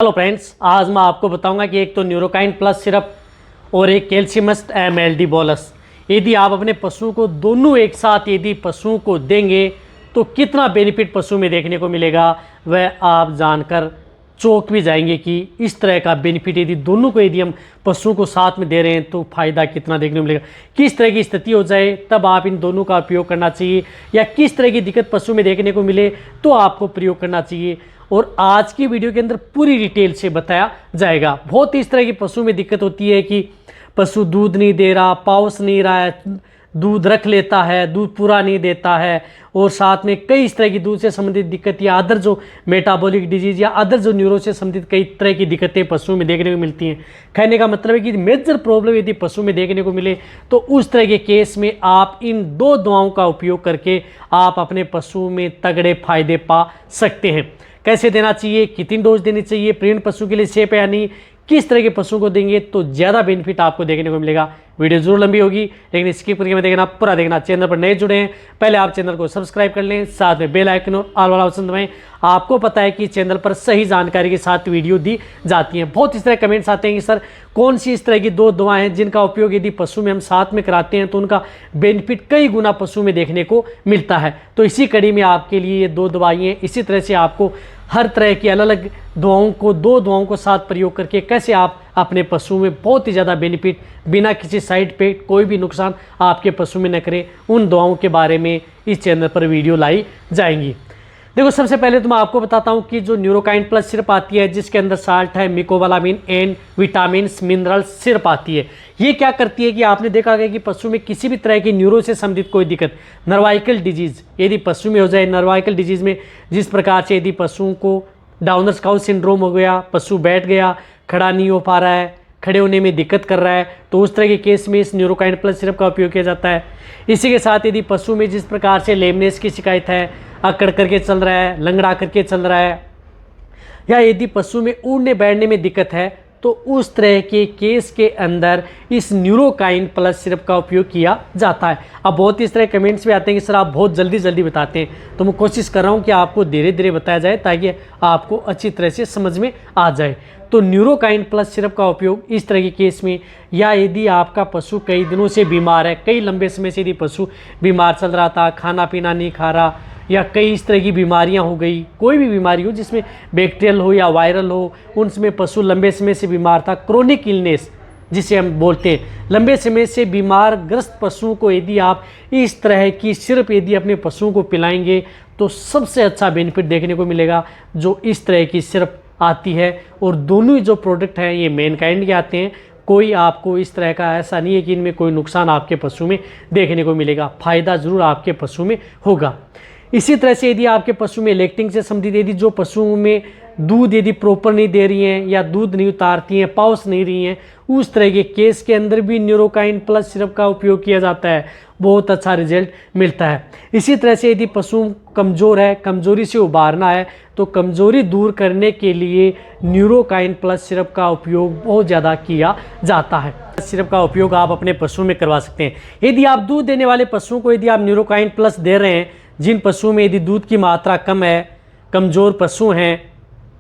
Hello friends, आज मैं आपको बताऊंगा कि एक तो न्यूरोकाइन प्लस सिरप और एक कैल्शियमस्ट एमएलडी बोलस यदि आप अपने पशुओं को दोनों एक साथ यदि पशुओं को देंगे तो कितना बेनिफिट पशु में देखने को मिलेगा वह आप जानकर चौंक भी जाएंगे कि इस तरह का बेनिफिट यदि दोनों को यदि हम पशुओं को साथ में दे रहे हैं तो फ़ायदा कितना देखने को मिलेगा। किस तरह की स्थिति हो जाए तब आप इन दोनों का उपयोग करना चाहिए या किस तरह की दिक्कत पशु में देखने को मिले तो आपको प्रयोग करना चाहिए। और आज की वीडियो के अंदर पूरी डिटेल से बताया जाएगा। बहुत इस तरह की पशु में दिक्कत होती है कि पशु दूध नहीं दे रहा, पाउस नहीं रहा है, दूध रख लेता है, दूध पूरा नहीं देता है और साथ में कई इस तरह की दूध से संबंधित दिक्कत या अदर जो मेटाबॉलिक डिजीज़ या अदर जो न्यूरो से संबंधित कई तरह की दिक्कतें पशु में देखने को मिलती हैं। कहने का मतलब है कि मेजर प्रॉब्लम यदि पशु में देखने को मिले तो उस तरह के केस में आप इन दो दवाओं का उपयोग करके आप अपने पशु में तगड़े फायदे पा सकते हैं। कैसे देना चाहिए, कितनी डोज देनी चाहिए, प्रेग्नेंट पशु के लिए सेफ है या नहीं, किस तरह के पशु को देंगे तो ज़्यादा बेनिफिट आपको देखने को मिलेगा। वीडियो जरूर लंबी होगी लेकिन स्किप करके मत देखना, पूरा देखना। चैनल पर नए जुड़े हैं पहले आप चैनल को सब्सक्राइब कर लें, साथ में बेल आइकन और ऑल वाला ऑप्शन दबाएं। आपको पता है कि चैनल पर सही जानकारी के साथ वीडियो दी जाती हैं। बहुत इस तरह कमेंट्स आते हैं कि सर कौन सी इस तरह की दो दवाएं हैं जिनका उपयोग यदि पशु में हम साथ में कराते हैं तो उनका बेनिफिट कई गुना पशु में देखने को मिलता है। तो इसी कड़ी में आपके लिए ये दो दवाइयाँ इसी तरह से आपको हर तरह की अलग अलग दो दवाओं को साथ प्रयोग करके कैसे आप अपने पशु में बहुत ही ज़्यादा बेनिफिट बिना किसी साइड इफेक्ट कोई भी नुकसान आपके पशु में न करे, उन दवाओं के बारे में इस चैनल पर वीडियो लाई जाएंगी। देखो, सबसे पहले तो मैं आपको बताता हूँ कि जो न्यूरोकाइन प्लस सिरप आती है जिसके अंदर साल्ट है, मिकोबालामिन एंड विटामिन मिनरल सिरप आती है। ये क्या करती है कि आपने देखा गया कि पशु में किसी भी तरह की न्यूरो से संबंधित कोई दिक्कत, नर्वाइकल डिजीज़ यदि पशु में हो जाए, नर्वाइकल डिजीज़ में जिस प्रकार से यदि पशुओं को डाउनर स्काउट सिंड्रोम हो गया, पशु बैठ गया, खड़ा नहीं हो पा रहा है, खड़े होने में दिक्कत कर रहा है, तो उस तरह के केस में इस न्यूरोकाइन प्लस सिरप का उपयोग किया जाता है। इसी के साथ यदि पशु में जिस प्रकार से लेमनेस की शिकायत है, अकड़ करके चल रहा है, लंगड़ा करके चल रहा है, या यदि पशु में उड़ने बैठने में दिक्कत है तो उस तरह के केस के अंदर इस न्यूरोकाइन प्लस सिरप का उपयोग किया जाता है। अब बहुत इस तरह कमेंट्स भी आते हैं कि सर आप बहुत जल्दी बताते हैं, तो मैं कोशिश कर रहा हूं कि आपको धीरे धीरे बताया जाए ताकि आपको अच्छी तरह से समझ में आ जाए। तो न्यूरोकाइन प्लस सिरप का उपयोग इस तरह के केस में, या यदि आपका पशु कई दिनों से बीमार है, कई लंबे समय से यदि पशु बीमार चल रहा था, खाना पीना नहीं खा रहा, या कई इस तरह की बीमारियां हो गई, कोई भी बीमारी हो जिसमें बैक्टीरियल हो या वायरल हो, उनमें पशु लंबे समय से बीमार था, क्रोनिक इलनेस जिसे हम बोलते हैं, लंबे समय से बीमार ग्रस्त पशुओं को यदि आप इस तरह की सिरप यदि अपने पशुओं को पिलाएंगे तो सबसे अच्छा बेनिफिट देखने को मिलेगा जो इस तरह की सिरप आती है। और दोनों ही जो प्रोडक्ट हैं ये मैनकाइंड के आते हैं, कोई आपको इस तरह का ऐसा नहीं है कि इनमें कोई नुकसान आपके पशु में देखने को मिलेगा, फ़ायदा ज़रूर आपके पशु में होगा। इसी तरह से यदि आपके पशु में लैक्टिंग से संबंधित यदि जो पशुओं में दूध यदि प्रॉपर नहीं दे रही हैं या दूध नहीं उतारती हैं, पाउस नहीं रही हैं, उस तरह के केस के अंदर भी न्यूरोकाइन प्लस सिरप का उपयोग किया जाता है, बहुत अच्छा रिजल्ट मिलता है। इसी तरह से यदि पशु कमज़ोर है, कमज़ोरी से उबारना है तो कमज़ोरी दूर करने के लिए न्यूरोकाइन प्लस सिरप का उपयोग बहुत ज़्यादा किया जाता है। सिरप का उपयोग आप अपने पशु में करवा सकते हैं। यदि आप दूध देने वाले पशुओं को यदि आप न्यूरोकाइन प्लस दे रहे हैं, जिन पशुओं में यदि दूध की मात्रा कम है, कमज़ोर पशु हैं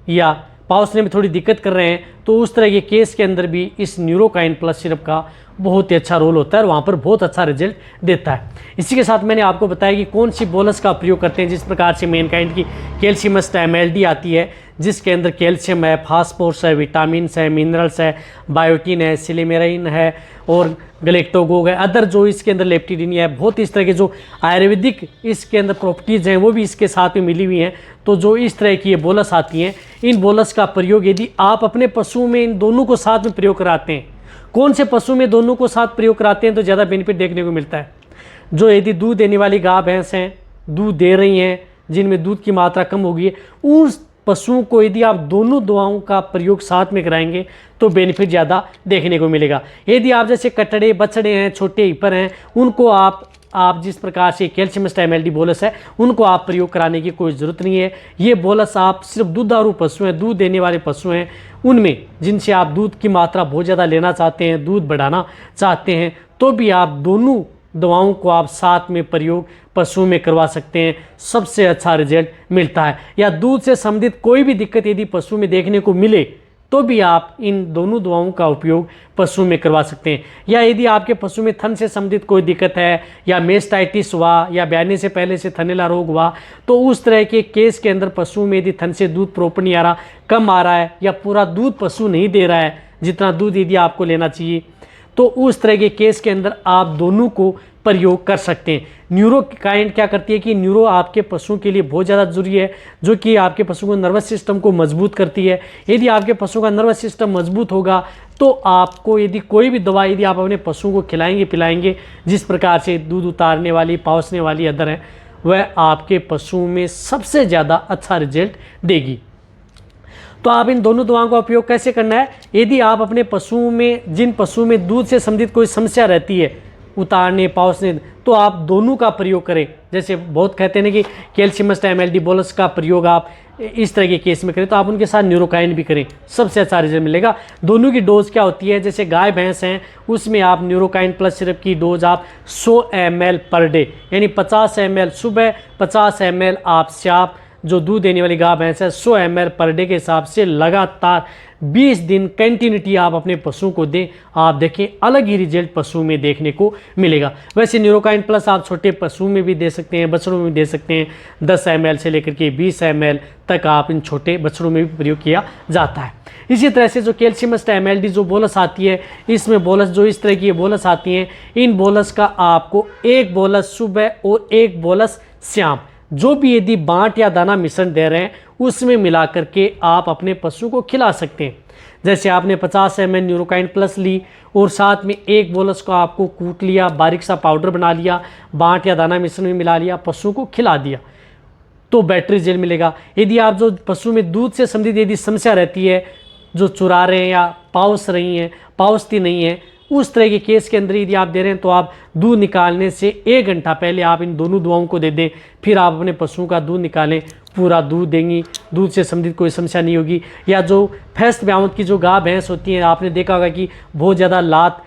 या पाउसने में थोड़ी दिक्कत कर रहे हैं, तो उस तरह के केस के अंदर भी इस न्यूरोकाइन प्लस सिरप का बहुत ही अच्छा रोल होता है और वहाँ पर बहुत अच्छा रिजल्ट देता है। इसी के साथ मैंने आपको बताया कि कौन सी बोलस का प्रयोग करते हैं। जिस प्रकार से मैनकाइंड की कैल्शियमस्ट एमएलडी आती है जिसके अंदर कैल्शियम है, फास्फोरस है, विटामिन्स है, मिनरल्स है, बायोटीन है, सिलिमेराइन है और गलेक्टोगोग है, अदर जो इसके अंदर लेप्टिडिन है, बहुत इस तरह के जो आयुर्वेदिक इसके अंदर प्रॉपर्टीज़ हैं वो भी इसके साथ में मिली हुई हैं। तो जो इस तरह की ये बोलस आती हैं, इन बोलस का प्रयोग यदि आप अपने पशुओं में इन दोनों को साथ में प्रयोग कराते हैं, कौन से पशु में दोनों को साथ प्रयोग कराते हैं तो ज़्यादा बेनिफिट देखने को मिलता है। जो यदि दूध देने वाली गाय भैंस हैं, दूध दे रही हैं, जिनमें दूध की मात्रा कम हो गई है, उस पशुओं को यदि आप दोनों दवाओं का प्रयोग साथ में कराएंगे तो बेनिफिट ज़्यादा देखने को मिलेगा। यदि आप जैसे कटड़े बछड़े हैं, छोटे हिपर हैं, उनको आप जिस प्रकार से कैल्शियमस्ट एमएलडी बोलस है उनको आप प्रयोग कराने की कोई ज़रूरत नहीं है। ये बोलस आप सिर्फ दुधारू पशु हैं, दूध देने वाले पशु हैं, उनमें जिनसे आप दूध की मात्रा बहुत ज़्यादा लेना चाहते हैं, दूध बढ़ाना चाहते हैं, तो भी आप दोनों दवाओं को आप साथ में प्रयोग पशु में करवा सकते हैं, सबसे अच्छा रिजल्ट मिलता है। या दूध से संबंधित कोई भी दिक्कत यदि पशु में देखने को मिले तो भी आप इन दोनों दवाओं का उपयोग पशु में करवा सकते हैं। या यदि आपके पशु में थन से संबंधित कोई दिक्कत है, या मेस्टाइटिस हुआ, या ब्याने से पहले से थनैला रोग हुआ, तो उस तरह के केस के अंदर पशु में यदि थन से दूध प्रॉपर नहीं आ रहा, कम आ रहा है, या पूरा दूध पशु नहीं दे रहा है जितना दूध यदि आपको लेना चाहिए, तो उस तरह के केस के अंदर आप दोनों को प्रयोग कर सकते हैं। न्यूरोकाइंट क्या करती है कि न्यूरो आपके पशुओं के लिए बहुत ज़्यादा जरूरी है, जो कि आपके पशु को नर्वस सिस्टम को मजबूत करती है। यदि आपके पशु का नर्वस सिस्टम मजबूत होगा तो आपको यदि कोई भी दवा यदि आप अपने पशु को खिलाएंगे पिलाएंगे, जिस प्रकार से दूध उतारने वाली, पाउसने वाली अदर है, वह आपके पशु में सबसे ज़्यादा अच्छा रिजल्ट देगी। तो आप इन दोनों दवाओं का उपयोग कैसे करना है? यदि आप अपने पशुओं में, जिन पशुओं में दूध से संबंधित कोई समस्या रहती है, उतारने पाउसने, तो आप दोनों का प्रयोग करें। जैसे बहुत कहते हैं ना कि कैल्शियम मस्ट MLD बोलस का प्रयोग आप इस तरह के केस में करें, तो आप उनके साथ न्यूरोकाइन भी करें, सबसे अच्छा रिजल्ट मिलेगा। दोनों की डोज क्या होती है? जैसे गाय भैंस हैं उसमें आप न्यूरोकाइन प्लस सिरप की डोज आप 100 ml पर डे, यानी 50 ml सुबह, 50 ml आप शाम, जो दूध देने वाली गाय भैंस है 100 ml पर डे के हिसाब से लगातार 20 दिन कंटिन्यूटी आप अपने पशु को दें। आप देखें अलग ही रिजल्ट पशु में देखने को मिलेगा। वैसे न्यूरोकाइन प्लस आप छोटे पशु में भी दे सकते हैं, बछड़ों में भी दे सकते हैं। 10 ml से लेकर के 20 ml तक आप इन छोटे बछड़ों में भी प्रयोग किया जाता है। इसी तरह से जो कैल्शियम मस्ट MLD जो बोलस आती है, इसमें बोलस जो इस तरह की बोलस आती हैं, इन बोलस का आपको एक बोलस सुबह और एक बोलस शाम, जो भी यदि बांट या दाना मिश्रण दे रहे हैं उसमें मिला करके आप अपने पशु को खिला सकते हैं। जैसे आपने 50 ml न्यूरोकाइन प्लस ली और साथ में एक बोलस को आपको कूट लिया, बारीक सा पाउडर बना लिया, बांट या दाना मिश्रण में मिला लिया, पशु को खिला दिया, तो बेटर रिजल्ट मिलेगा। यदि आप जो पशु में दूध से संबंधित यदि समस्या रहती है, जो चुरा रहे हैं या पाउस रही हैं, पाउसती नहीं है, उस तरह के केस के अंदर यदि आप दे रहे हैं, तो आप दूध निकालने से 1 घंटा पहले आप इन दोनों दवाओं को दे दें, फिर आप अपने पशुओं का दूध निकालें, पूरा दूध देंगी, दूध से संबंधित कोई समस्या नहीं होगी। या जो फैस्ट ब्यामत की जो गाय भैंस होती हैं, आपने देखा होगा कि बहुत ज़्यादा लात,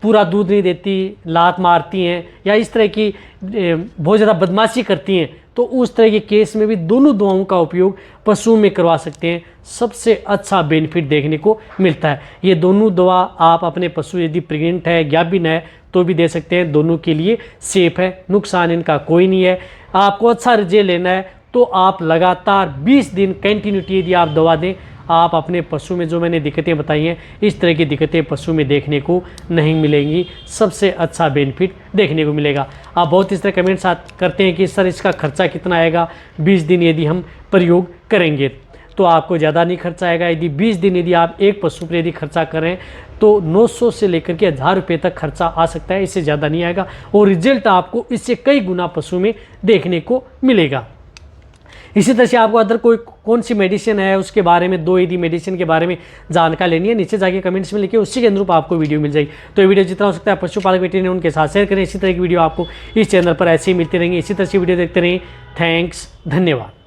पूरा दूध नहीं देती, लात मारती हैं, या इस तरह की बहुत ज़्यादा बदमाशी करती हैं, तो उस तरह के केस में भी दोनों दवाओं का उपयोग पशुओं में करवा सकते हैं, सबसे अच्छा बेनिफिट देखने को मिलता है। ये दोनों दवा आप अपने पशु यदि प्रेग्नेंट है, ज्ञाबिन है, तो भी दे सकते हैं, दोनों के लिए सेफ है, नुकसान इनका कोई नहीं है। आपको अच्छा रिजल्ट लेना है तो आप लगातार 20 दिन कंटिन्यूटी यदि आप दवा दें, आप अपने पशु में जो मैंने दिक्कतें बताई हैं, इस तरह की दिक्कतें पशु में देखने को नहीं मिलेंगी, सबसे अच्छा बेनिफिट देखने को मिलेगा। आप बहुत इस तरह कमेंट्स करते हैं कि सर इसका खर्चा कितना आएगा 20 दिन यदि हम प्रयोग करेंगे, तो आपको ज़्यादा नहीं खर्चा आएगा। यदि 20 दिन यदि आप एक पशु पर यदि खर्चा करें तो 900 से लेकर के 1000 रुपये तक खर्चा आ सकता है, इससे ज़्यादा नहीं आएगा, और रिजल्ट आपको इससे कई गुना पशु में देखने को मिलेगा। इसी तरह से आपको अदर कोई कौन सी मेडिसिन है उसके बारे में, 2 यदि मेडिसिन के बारे में जानकारी लेनी है, नीचे जाके कमेंट्स में लिखिए, उसी के अनुरूप आपको वीडियो मिल जाएगी। तो ये वीडियो जितना हो सकता है पशुपालक वेटरनरी उनके साथ शेयर करें। इसी तरह की वीडियो आपको इस चैनल पर ऐसे ही मिलती रहेंगी। इसी तरह से वीडियो देखते रहें। थैंक्स, धन्यवाद।